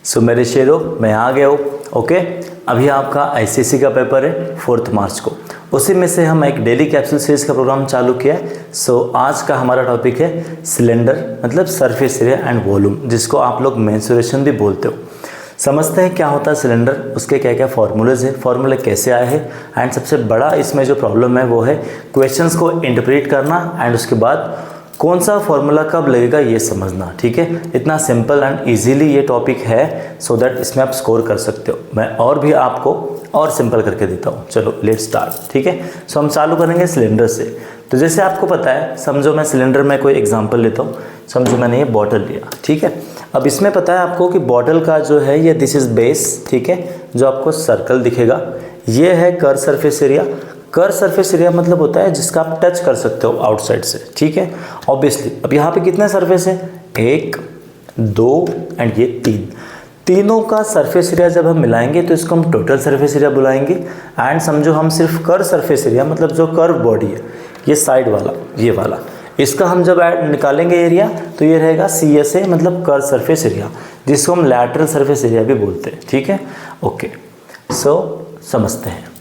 सो मेरे शेरों, मैं आ गया हूँ। ओके, अभी आपका आईसीएसई का पेपर है 4 मार्च को। उसी में से हम एक डेली कैप्सूल सीरीज़ का प्रोग्राम चालू किया है। सो आज का हमारा टॉपिक है सिलेंडर, मतलब सरफेस एरिया एंड वॉल्यूम, जिसको आप लोग मेंसुरेशन भी बोलते हो। समझते हैं क्या होता है सिलेंडर, उसके क्या क्या फार्मूलेज है, फार्मूले कैसे आए हैं, एंड सबसे बड़ा इसमें जो प्रॉब्लम है वो है क्वेश्चंस को इंटरप्रेट करना एंड उसके बाद कौन सा फॉर्मूला कब लगेगा ये समझना। ठीक है, इतना सिंपल एंड इजीली ये टॉपिक है, सो दैट इसमें आप स्कोर कर सकते हो। मैं और भी आपको और सिंपल करके देता हूँ। चलो लेट स्टार्ट। ठीक है, सो हम चालू करेंगे सिलेंडर से। तो जैसे आपको पता है, समझो मैं सिलेंडर में कोई एग्जांपल लेता हूँ। समझो मैंने ये बॉटल लिया, ठीक है। अब इसमें पता है आपको कि बॉटल का जो है ये दिस इज बेस, ठीक है, जो आपको सर्कल दिखेगा। ये है curve surface area. Curve surface area मतलब होता है जिसका आप टच कर सकते हो आउटसाइड से, ठीक है। ऑब्वियसली अब यहाँ पे कितने सरफेस है, 1 2 एंड ये 3। तीनों का सरफेस एरिया जब हम मिलाएंगे तो इसको हम टोटल सरफेस एरिया बुलाएंगे। एंड समझो हम सिर्फ कर्व सरफेस एरिया, मतलब जो कर्व बॉडी है, ये साइड वाला, ये वाला, इसका हम जब निकालेंगे एरिया तो ये रहेगा CSA, मतलब कर्व सरफेस एरिया, जिसको हम लैटरल सरफेस एरिया भी बोलते हैं। ठीक है, ओके। सो समझते हैं।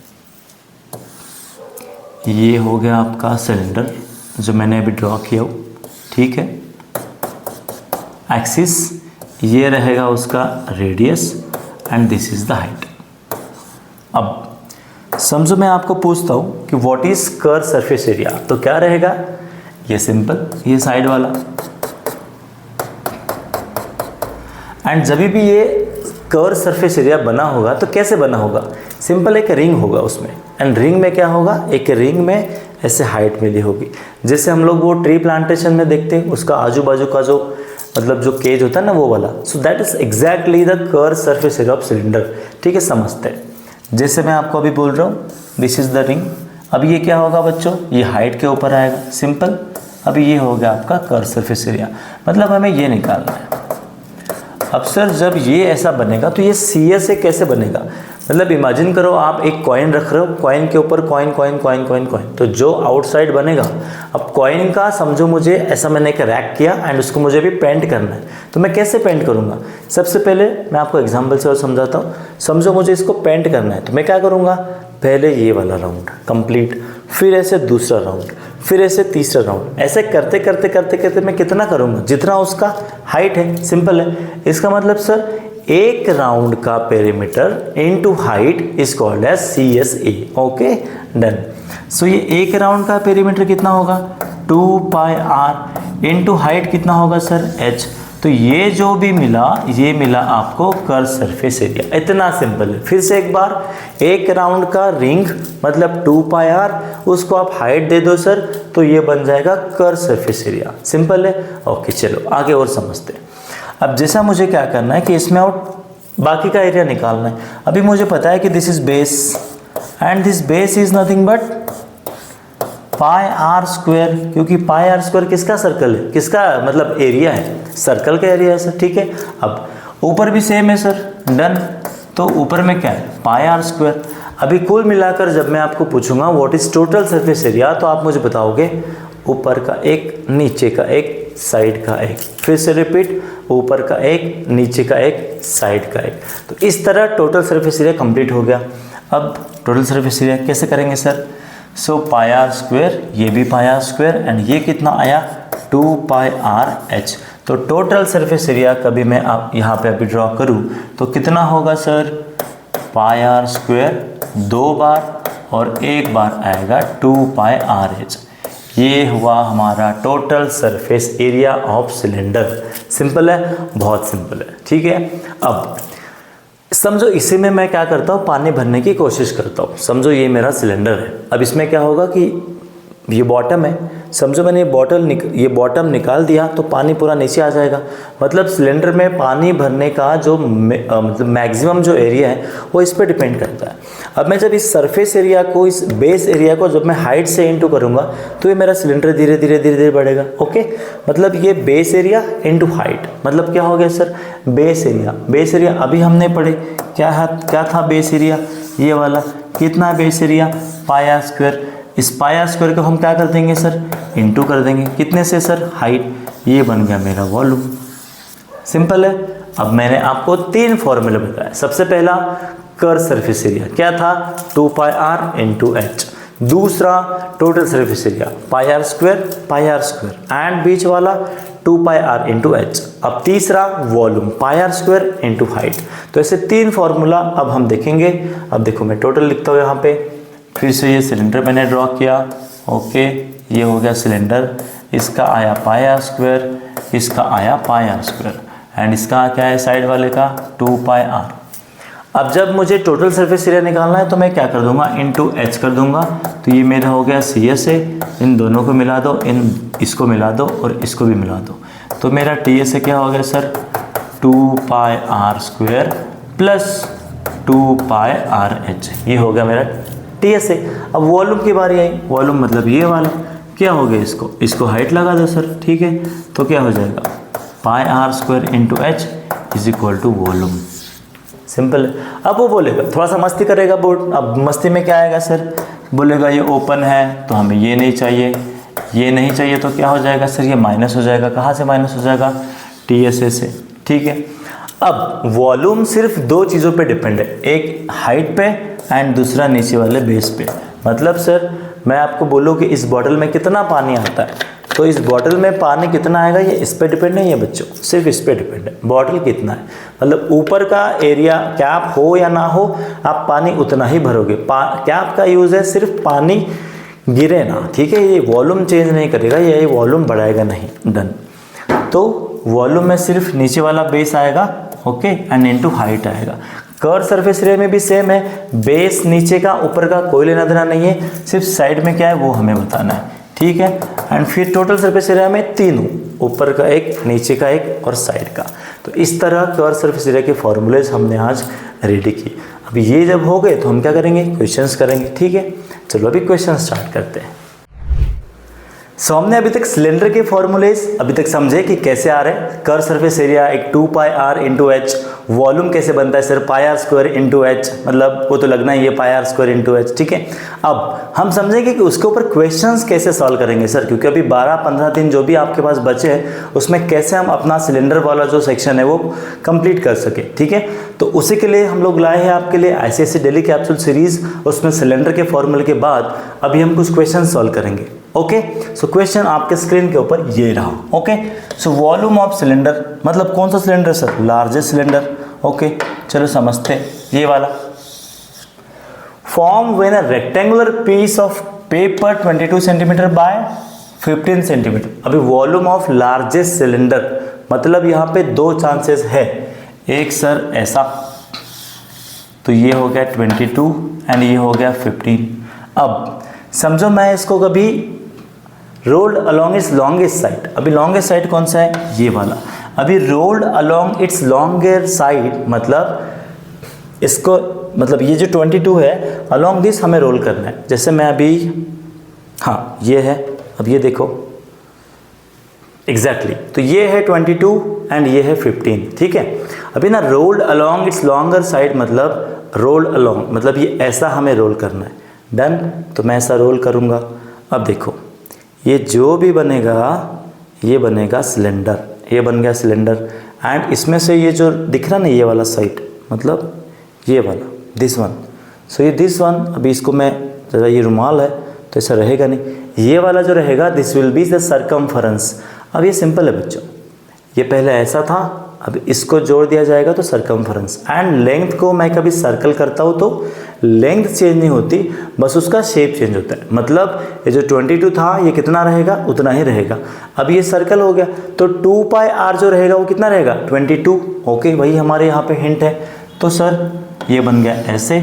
ये हो गया आपका सिलेंडर जो मैंने अभी ड्रॉ किया हो, ठीक है। एक्सिस ये रहेगा उसका radius and this is the height. अब समझो मैं आपको पूछता हूँ कि what is curve surface area, तो क्या रहेगा, ये सिंपल, ये साइड वाला। एंड जब भी ये कर्व सरफेस एरिया बना होगा तो कैसे बना होगा, सिंपल एक रिंग होगा उसमें। एंड रिंग में क्या होगा, एक रिंग में ऐसे हाइट मिली होगी, जैसे हम लोग वो ट्री प्लांटेशन में देखते हैं, उसका आजू बाजू का जो मतलब जो केज होता है ना, वो वाला। So that is exactly the curve surface area of cylinder. ठीक है, समझते हैं। जैसे मैं आपको अभी बोल रहा हूँ, दिस इज द रिंग। अब ये क्या होगा बच्चों, ये हाइट के ऊपर आएगा, सिंपल। अभी ये हो गया आपका कर्व सरफेस एरिया, मतलब हमें ये निकालना है। अब सर जब ये ऐसा बनेगा तो ये CSA कैसे बनेगा, मतलब इमेजिन करो आप एक कॉइन रख रहे हो, कॉइन के ऊपर coin coin coin coin coin, तो जो आउटसाइड बनेगा, अब कॉइन का समझो मुझे ऐसा मैंने एक रैक किया एंड उसको मुझे भी पेंट करना है। तो मैं कैसे पेंट करूँगा, सबसे पहले मैं आपको एग्जांपल से और समझाता हूँ। समझो मुझे इसको पेंट करना है, तो मैं क्या करूँगा, पहले ये वाला राउंड कंप्लीट, फिर ऐसे दूसरा राउंड, फिर ऐसे तीसरा राउंड, ऐसे करते करते करते करते मैं कितना करूँगा, जितना उसका हाइट है। सिंपल है। इसका मतलब सर एक राउंड का perimeter into height is called as CSA। Okay, done. So ये एक राउंड का पेरीमीटर कितना होगा, 2πr इनटू हाइट कितना होगा सर, h। तो ये जो भी मिला, ये मिला आपको कर्व सरफेस एरिया। इतना सिंपल है। फिर से एक बार, एक राउंड का रिंग मतलब 2πr, उसको आप हाइट दे दो सर, तो ये बन जाएगा कर्व सरफेस एरिया। सिंपल है। ओके, चलो आगे और समझते हैं। अब जैसा मुझे क्या करना है कि इसमें और बाकी का एरिया निकालना है। अभी मुझे पता है कि this is base and this base is nothing but πr², क्योंकि πr² किसका सर्कल है, किसका मतलब एरिया है, सर्कल का एरिया है सर। ठीक है, अब ऊपर भी सेम है सर, डन। तो ऊपर में क्या है, πr²। अभी कुल मिलाकर जब मैं आपको पूछूंगा what is total surface area, तो आप मुझे बताओगे ऊपर का एक, नीचे का एक, साइड का एक। फिर से रिपीट, ऊपर का एक, नीचे का एक, साइड का एक। तो इस तरह टोटल सरफेस एरिया कंप्लीट हो गया। अब टोटल सरफेस एरिया कैसे करेंगे सर, सो πr², ये भी πr² एंड ये कितना आया, 2πrh। तो टोटल सरफेस एरिया कभी मैं आप यहाँ पे अभी ड्रॉ करूँ तो कितना होगा सर, πr² 2 बार और 1 बार आएगा 2πrh। ये हुआ हमारा total surface area of cylinder. Simple है, बहुत सिंपल है। ठीक है, अब समझो इसी में मैं क्या करता हूँ, पानी भरने की कोशिश करता हूँ। समझो ये मेरा सिलेंडर है। अब इसमें क्या होगा कि ये बॉटम है, समझो मैंने ये बॉटम निकाल दिया तो पानी पूरा नीचे आ जाएगा। मतलब सिलेंडर में पानी भरने का जो मतलब मैक्सिमम जो एरिया है वो इस पर डिपेंड करता है। अब मैं जब इस सरफेस एरिया को, इस बेस एरिया को जब मैं हाइट से इनटू करूँगा तो ये मेरा सिलेंडर धीरे धीरे धीरे धीरे बढ़ेगा। ओके, मतलब ये बेस एरिया इनटू हाइट, मतलब क्या हो गया sir, base area. Base area अभी हमने पढ़े क्या था बेस एरिया, ये वाला कितना है बेस एरिया, πr²। इस πr² को हम क्या कर देंगे सर, इनटू कर देंगे, कितने से सर, हाइट। ये बन गया मेरा वॉल्यूम। सिंपल है। अब मैंने आपको 3 फॉर्मूले बताया। सबसे पहला कर्व सरफेस एरिया क्या था, 2 पाई आर इंटू एच। दूसरा total surface area pi r square and बीच वाला 2 पाई आर इंटू एच। अब तीसरा volume pi r square into height. तो ऐसे 3 फॉर्मूला अब हम देखेंगे। अब देखो मैं टोटल लिखता हूँ यहाँ पे। फिर से ये सिलेंडर मैंने ड्रॉ किया, ओके, ये हो गया सिलेंडर, इसका आया पाई आर स्क्वायर, इसका आया पाई आर स्क्वायर एंड इसका क्या है साइड वाले का 2 पाई आर। अब जब मुझे टोटल सरफेस एरिया निकालना है तो मैं क्या कर दूंगा, इंटू एच कर दूंगा। तो ये मेरा हो गया सी एस ए, इन दोनों को मिला दो, इसको मिला दो और इसको भी मिला दो। तो मेरा टी एस ए क्या हो गया sir, 2 pi r square plus 2 pi r h, ये हो गया मेरा टी एस ए। अब वॉल्यूम की बारी आई, वॉल्यूम मतलब ये वाला क्या हो गया, इसको हाइट लगा दो सर, ठीक है। तो क्या हो जाएगा, pi r square into h is equal to volume. Simple है। अब वो बोलेगा, थोड़ा सा मस्ती करेगा बोर्ड। अब मस्ती में क्या आएगा सर, बोलेगा ये ओपन है तो हमें ये नहीं चाहिए, ये नहीं चाहिए तो क्या हो जाएगा सर, ये माइनस हो जाएगा। कहाँ से माइनस हो जाएगा, टी एस ए से, ठीक है। अब वॉल्यूम सिर्फ 2 चीज़ों पे डिपेंड है, एक हाइट पे एंड दूसरा नीचे वाले बेस पे। मतलब सर मैं आपको बोलूँ कि इस बॉटल में कितना पानी आता है, तो इस बॉटल में पानी कितना आएगा ये इस पे डिपेंड नहीं है बच्चों, सिर्फ इस पे डिपेंड है, बॉटल कितना है। मतलब ऊपर का एरिया कैप हो या ना हो, आप पानी उतना ही भरोगे। कैप का यूज़ है सिर्फ पानी गिरे ना, ठीक है। ये वॉल्यूम चेंज नहीं करेगा, ये वॉल्यूम बढ़ाएगा नहीं, डन। तो वॉल्यूम में सिर्फ नीचे वाला बेस आएगा, ओके, एंड इनटू हाइट आएगा। कर्व सरफेस एरिया में भी सेम है, बेस नीचे का ऊपर का कोई लेना देना नहीं है, सिर्फ साइड में क्या है वो हमें बताना है, ठीक है। एंड फिर टोटल सरफेस एरिया में तीनों, ऊपर का एक, नीचे का एक और साइड का। तो इस तरह कर्व सरफेस एरिया के फॉर्मूलेज हमने आज रेडी किए। अब ये जब हो गए तो हम क्या करेंगे, क्वेश्चंस करेंगे, ठीक है। चलो अभी क्वेश्चन स्टार्ट करते हैं। सो हमने अभी तक सिलेंडर के फॉर्मूलेज अभी तक समझे कि कैसे आ रहे हैं। कर्व सरफेस एरिया एक 2 pi r into h, volume कैसे बनता है sir, pi r square into h, मतलब वो तो लगना ही है pi r square into h, ठीक है। अब हम समझेंगे कि उसके ऊपर क्वेश्चंस कैसे सॉल्व करेंगे सर, क्योंकि अभी 12-15 दिन जो भी आपके पास बचे हैं उसमें कैसे हम अपना सिलेंडर वाला जो सेक्शन है वो कंप्लीट कर सके, ठीक है। तो उसी के लिए हम लोग लाए हैं आपके लिए ICSE डेली कैप्सूल सीरीज। उसमें सिलेंडर के फॉर्मूले के बाद अभी हम कुछ क्वेश्चन सॉल्व करेंगे, ओके। सो क्वेश्चन आपके स्क्रीन के ऊपर ये रहा, okay. So volume of cylinder मतलब कौन सा cylinder sir, largest cylinder, okay. चलो समझते हैं, ये वाला। Form when a rectangular piece of paper 22 centimetre by 15 centimetre. अभी वॉल्यूम ऑफ लार्जेस्ट सिलेंडर मतलब यहाँ पे 2 चांसेस है, एक सर ऐसा, तो ये हो गया 22 एंड ये हो गया 15। अब समझो मैं इसको कभी rolled along its longest side, अभी लॉन्गेस्ट साइड कौन सा है, ये वाला। अभी rolled along its longer side मतलब इसको, मतलब ये जो 22 है अलॉन्ग दिस हमें रोल करना है। जैसे मैं अभी, हाँ ये है, अब ये देखो एग्जैक्टली, तो ये है 22 एंड ये है 15, ठीक है। अभी ना rolled along its longer side मतलब रोल्ड अलॉन्ग मतलब ये ऐसा हमें रोल करना है, डन। तो मैं ऐसा रोल करूँगा। अब देखो ये जो भी बनेगा ये बनेगा सिलेंडर, ये बन गया सिलेंडर। एंड इसमें से ये जो दिख रहा ना ये वाला साइड मतलब ये वाला, दिस वन, सो ये दिस वन, अभी इसको मैं ज़रा, ये रुमाल है तो ऐसा रहेगा नहीं, ये वाला जो रहेगा this will be the circumference. अब ये सिंपल है बच्चों, ये पहले ऐसा था, अब इसको जोड़ दिया जाएगा तो सर्कमफरेंस। एंड लेंथ को मैं कभी सर्कल करता हूँ तो लेंथ चेंज नहीं होती, बस उसका शेप चेंज होता है। मतलब ये जो 22 था ये कितना रहेगा, उतना ही रहेगा। अब ये सर्कल हो गया तो 2 पाई आर जो रहेगा वो कितना रहेगा, 22, ओके। वही हमारे यहाँ पे हिंट है। तो सर ये बन गया ऐसे।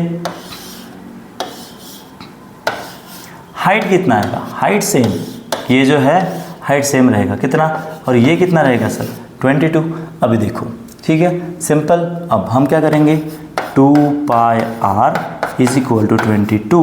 हाइट कितना आएगा, हाइट सेम, ये जो है हाइट सेम रहेगा कितना, और ये कितना रहेगा सर 22। अभी देखो, ठीक है, सिंपल। अब हम क्या करेंगे, 2 pi r is equal to 22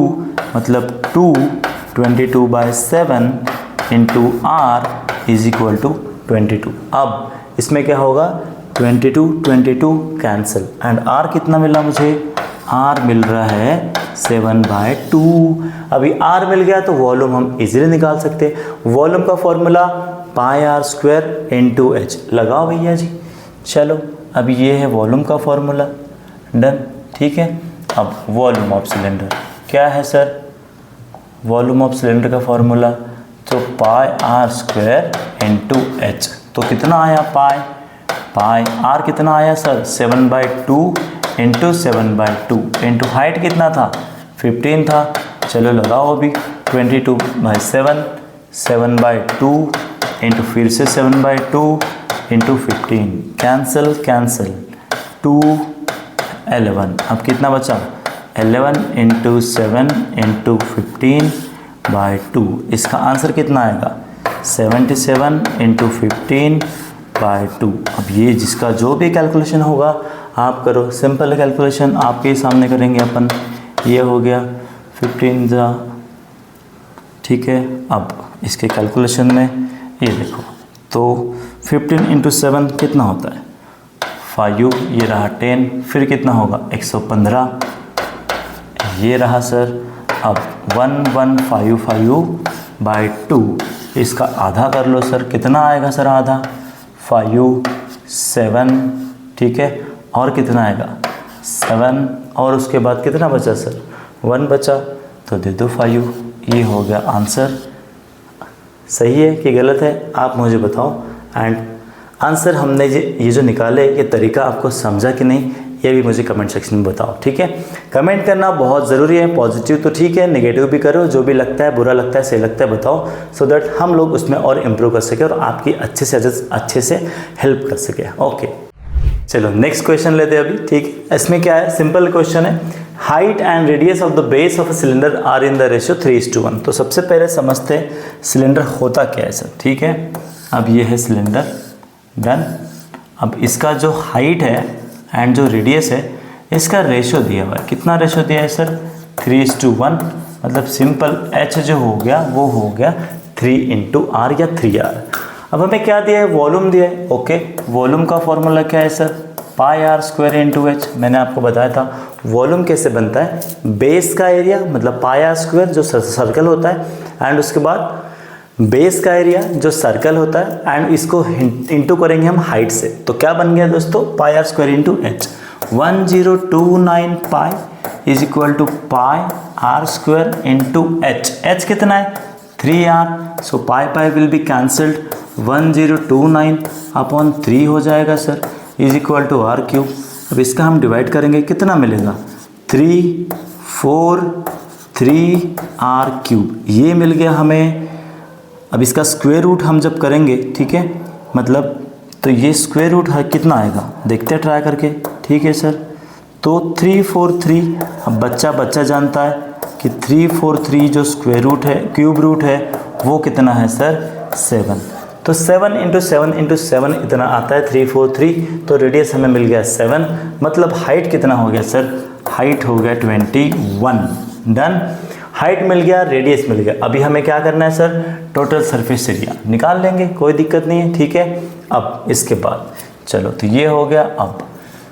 मतलब 22/7 into r is equal to 22। अब इसमें क्या होगा, 22 कैंसिल एंड आर कितना मिला मुझे, आर मिल रहा है 7/2। अभी आर मिल गया तो वॉल्यूम हम इजीली निकाल सकते हैं। वॉल्यूम का formula pi r square into h, लगाओ भैया जी। चलो अब ये है वॉल्यूम का फॉर्मूला, डन, ठीक है। अब वॉल्यूम ऑफ सिलेंडर क्या है सर, वॉल्यूम ऑफ सिलेंडर का फॉर्मूला तो पाई आर स्क्वायर इंटू एच, तो कितना आया पाई आर कितना आया सर 7/2 इंटू 7/2 इंटू हाइट कितना था 15 था, चलो लगाओ अभी 22/7 7/2 इंटू फिर से 7/2 इंटू 15 कैंसिल 2 11, अब कितना बचा 11 इंटू 7 इंटू 15/2, इसका आंसर कितना आएगा 77 इंटू 15/2। अब ये जिसका जो भी कैलकुलेशन होगा आप करो, सिंपल कैलकुलेशन आपके सामने करेंगे अपन, ये हो गया 15 ठीक है। अब इसके कैलकुलेशन में ये देखो तो 15 इंटू 7 कितना होता है 5, ये रहा 10, फिर कितना होगा 115, ये रहा सर। अब 1155/2, इसका आधा कर लो सर, कितना आएगा सर आधा 5 7 ठीक है, और कितना आएगा 7, और उसके बाद कितना बचा सर 1 बचा, तो दे दो 5, ये हो गया आंसर। सही है कि गलत है आप मुझे बताओ। एंड आंसर हमने ये जो निकाले ये तरीका आपको समझा कि नहीं ये भी मुझे कमेंट सेक्शन में बताओ, ठीक है। कमेंट करना बहुत ज़रूरी है, पॉजिटिव तो ठीक है, नेगेटिव भी करो, जो भी लगता है बुरा लगता है सही लगता है बताओ, सो दैट हम लोग उसमें और इम्प्रूव कर सके और आपकी अच्छे से हेल्प कर सके। ओके चलो नेक्स्ट क्वेश्चन लेते हैं अभी, ठीक है। इसमें क्या है, सिंपल क्वेश्चन है, height and radius of the base of a cylinder are in the ratio 3:1। तो सबसे पहले समझते हैं सिलेंडर होता क्या है सर, ठीक है। अब ये है सिलेंडर, डन। अब इसका जो हाइट है एंड जो रेडियस है इसका रेशियो दिया हुआ है, कितना रेशियो दिया है सर 3:1, मतलब सिंपल h जो हो गया वो हो गया 3 × r या 3r। अब हमें क्या दिया है, वॉल्यूम दिया है, ओके। वॉल्यूम का फॉर्मूला क्या है sir pi r square into h, मैंने आपको बताया था वॉल्यूम कैसे बनता है, बेस का एरिया मतलब पाई आर स्क्वायर जो सर्कल होता है, एंड उसके बाद बेस का एरिया जो सर्कल होता है, एंड इसको इंटू करेंगे हम हाइट से, तो क्या बन गया दोस्तों pi r square into h. 1029 pi is equal to pi r square into h, h कितना है 3r, so pi will be cancelled, 1029/3 हो जाएगा sir, is equal to r cube. अब इसका हम डिवाइड करेंगे, कितना मिलेगा 3 4 3r क्यूब, ये मिल गया हमें। अब इसका स्क्वायर रूट हम जब करेंगे, ठीक है, मतलब तो ये स्क्वायर रूट है कितना आएगा देखते हैं ट्राई करके, ठीक है सर। तो 343, अब बच्चा जानता है कि 343 जो स्क्वायर रूट है क्यूब रूट है वो कितना है सर 7, तो 7 × 7 × 7 इतना आता है 343, तो रेडियस हमें मिल गया 7, मतलब हाइट कितना हो गया सर, हाइट हो गया 21, डन। हाइट मिल गया, रेडियस मिल गया, अभी हमें क्या करना है सर टोटल सरफेस एरिया निकाल लेंगे, कोई दिक्कत नहीं है, ठीक है। अब इसके बाद चलो तो ये हो गया। अब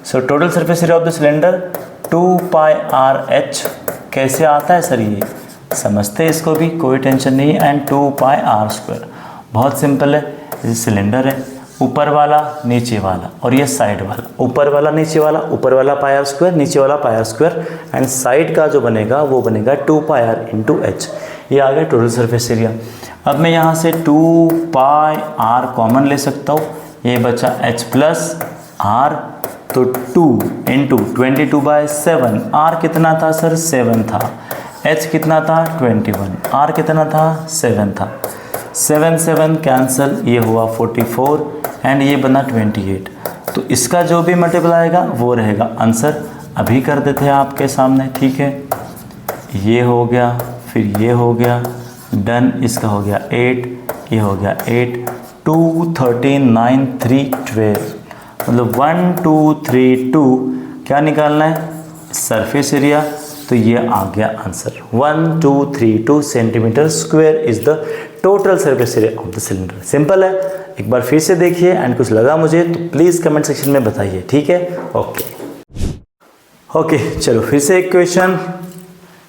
so total surface area of the cylinder 2πr/h कैसे आता है सर, ये समझते हैं इसको भी, कोई टेंशन नहीं है। एंड 2πr², बहुत सिंपल है, ये सिलेंडर है, ऊपर वाला नीचे वाला और ये साइड वाला, ऊपर वाला नीचे वाला, ऊपर वाला πr², नीचे वाला πr², एंड साइड का जो बनेगा वो बनेगा 2πr × h, ये आ गया टोटल सरफेस एरिया। अब मैं यहाँ से 2πr कॉमन ले सकता हूँ, ये बचा h + r, तो 2 × 22/7, r कितना था सर 7 था, h कितना था 21, r कितना था 7 था, 7 7 कैंसल, ये हुआ 44 एंड ये बना 28, तो इसका जो भी मल्टीपल आएगा वो रहेगा आंसर। अभी कर देते हैं आपके सामने, ठीक है। ये हो गया, फिर ये हो गया, डन। इसका हो गया 8, ये हो गया 8, 2 13 9 3 12, मतलब 1 2 3 2, क्या निकालना है सरफेस एरिया, तो ये आ गया answer 1232 centimetre square is the total surface area of the cylinder. Simple है, एक बार फिर से देखिए, एंड कुछ लगा मुझे तो प्लीज़ कमेंट सेक्शन में बताइए, ठीक है। ओके चलो फिर से एक क्वेश्चन,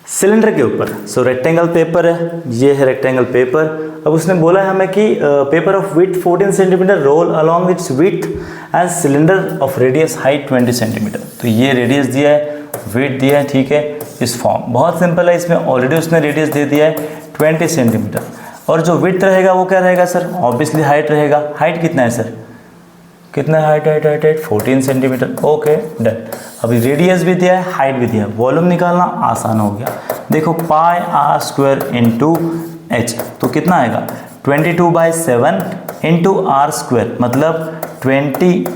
सिलेंडर के ऊपर। सो रेक्टेंगल पेपर है, ये है रेक्टेंगल पेपर। अब उसने बोला है हमें कि paper of width 14 centimetre roll along its width and cylinder of radius height 20 centimetre. तो ये रेडियस दिया है, विड्थ दिया है, ठीक है, इस फॉर्म। बहुत सिंपल है, इसमें ऑलरेडी उसने रेडियस दे दिया है 20 सेंटीमीटर, और जो विड्थ रहेगा वो क्या रहेगा सर, ऑब्वियसली हाइट रहेगा। हाइट कितना है सर, कितना हाइट 14 सेंटीमीटर। Okay done. अभी रेडियस भी दिया है, हाइट भी दिया है, वॉल्यूम निकालना आसान हो गया। देखो पाई आर स्क्वायर इंटू एच, तो कितना आएगा 22/7 इंटू आर स्क्वायर, मतलब 20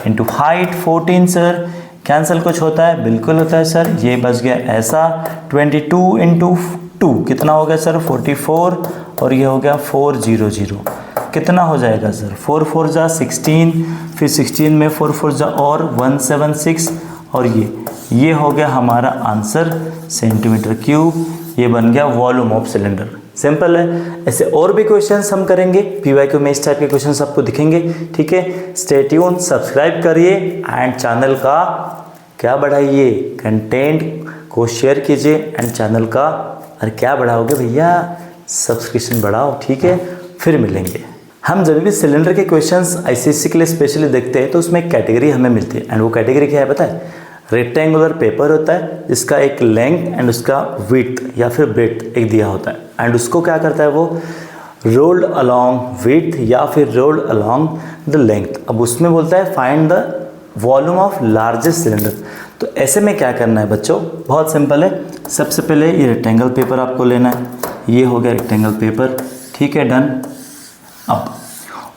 इंटू हाइट 14 सर। कैंसिल कुछ होता है, बिल्कुल होता है सर, ये बच गया ऐसा। 22 इंटू 2 कितना हो गया सर 44, और ये हो गया 400। कितना हो जाएगा सर 4 4 जा 16, फिर 16 में 4 4 जा और 176, और ये हो गया हमारा आंसर सेंटीमीटर क्यूब। ये बन गया वॉल्यूम ऑफ सिलेंडर। सिंपल है। ऐसे और भी क्वेश्चंस हम करेंगे, पीवाईक्यू में इस टाइप के क्वेश्चंस आपको दिखेंगे, ठीक है। स्टे ट्यून, सब्सक्राइब करिए एंड चैनल का क्या बढ़ाइए, कंटेंट को शेयर कीजिए एंड चैनल का, अरे क्या बढ़ाओगे भैया, सब्सक्रिप्शन बढ़ाओ, ठीक है। फिर मिलेंगे। हम जब भी सिलेंडर के क्वेश्चंस आईसीएससी के लिए स्पेशली देखते हैं तो उसमें एक कैटेगरी हमें मिलती है, एंड वो कैटेगरी क्या है पता है, रेक्टेंगुलर पेपर होता है जिसका एक लेंथ एंड उसका विड्थ या फिर ब्रेड्थ एक दिया होता है, एंड उसको क्या करता है वो रोल्ड अलॉन्ग विड्थ या फिर रोल्ड अलॉन्ग द लेंथ। अब उसमें बोलता है find the volume of largest cylinder. तो ऐसे में क्या करना है बच्चों, बहुत सिंपल है। सबसे पहले ये रेक्टेंगल पेपर आपको लेना है, ये हो गया रेक्टेंगल पेपर, ठीक है, डन। अब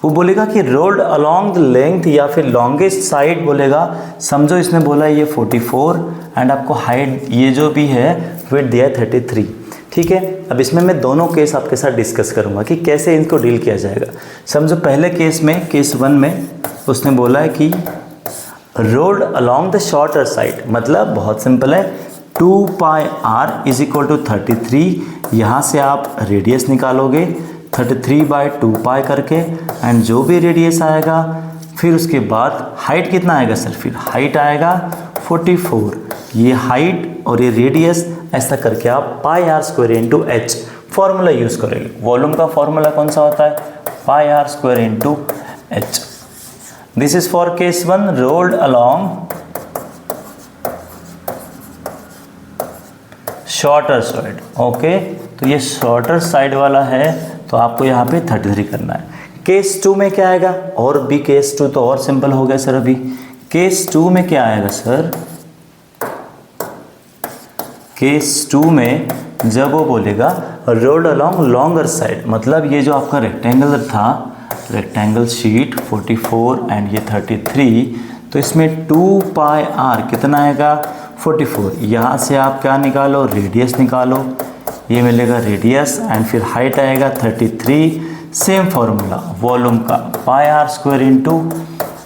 वो बोलेगा कि रोल्ड अलॉन्ग द लेंथ या फिर लॉन्गेस्ट साइड बोलेगा, समझो इसने बोला ये 44 एंड आपको हाइट ये जो भी है विड्थ दिया है 33, ठीक है। अब इसमें मैं दोनों केस आपके साथ डिस्कस करूंगा कि कैसे इनको डील किया जाएगा। समझो पहले केस में, केस 1 में उसने बोला है कि rolled along the shorter side, मतलब बहुत सिंपल है, 2 pi r is equal to 33। यहाँ से आप रेडियस निकालोगे 33/2 पाई करके, एंड जो भी रेडियस आएगा फिर उसके बाद हाइट कितना आएगा सर, फिर हाइट आएगा 44। ये हाइट और ये रेडियस ऐसा करके आप pi r square into h formula use करेंगे। वॉल्यूम का फॉर्मूला कौन सा होता है, pi r square into h. This is for case 1 rolled along shorter side. Okay, तो ये शॉर्टर साइड वाला है तो आपको यहाँ पे 33 करना है। केस 2 में क्या आएगा, और भी केस 2 तो और सिंपल हो गया सर। अभी केस 2 में क्या आएगा सर, केस 2 में जब वो बोलेगा रोल्ड अलॉन्ग लॉन्गर साइड, मतलब ये जो आपका रेक्टेंगल था, रेक्टेंगल शीट 44 एंड ये 33, तो इसमें 2 पाई आर कितना आएगा 44। यहाँ से आप क्या निकालो, रेडियस निकालो, ये मिलेगा रेडियस एंड फिर हाइट आएगा 33। सेम फॉर्मूला वॉल्यूम का पाई आर स्क्वायर इंटू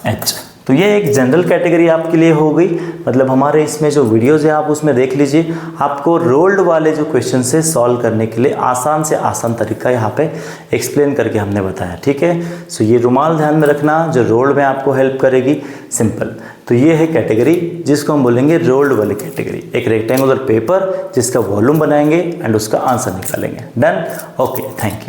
एच। तो ये एक जनरल कैटेगरी आपके लिए हो गई, मतलब हमारे इसमें जो वीडियोज़ है आप उसमें देख लीजिए, आपको रोल्ड वाले जो क्वेश्चन से सॉल्व करने के लिए आसान से आसान तरीका यहाँ पे एक्सप्लेन करके हमने बताया, ठीक है। सो ये रुमाल ध्यान में रखना जो रोल्ड में आपको हेल्प करेगी, सिंपल। तो ये है कैटेगरी जिसको हम बोलेंगे रोल्ड वाली कैटेगरी, एक रेक्टेंगुलर पेपर जिसका वॉल्यूम बनाएंगे एंड उसका आंसर निकालेंगे। Done, okay, thank you.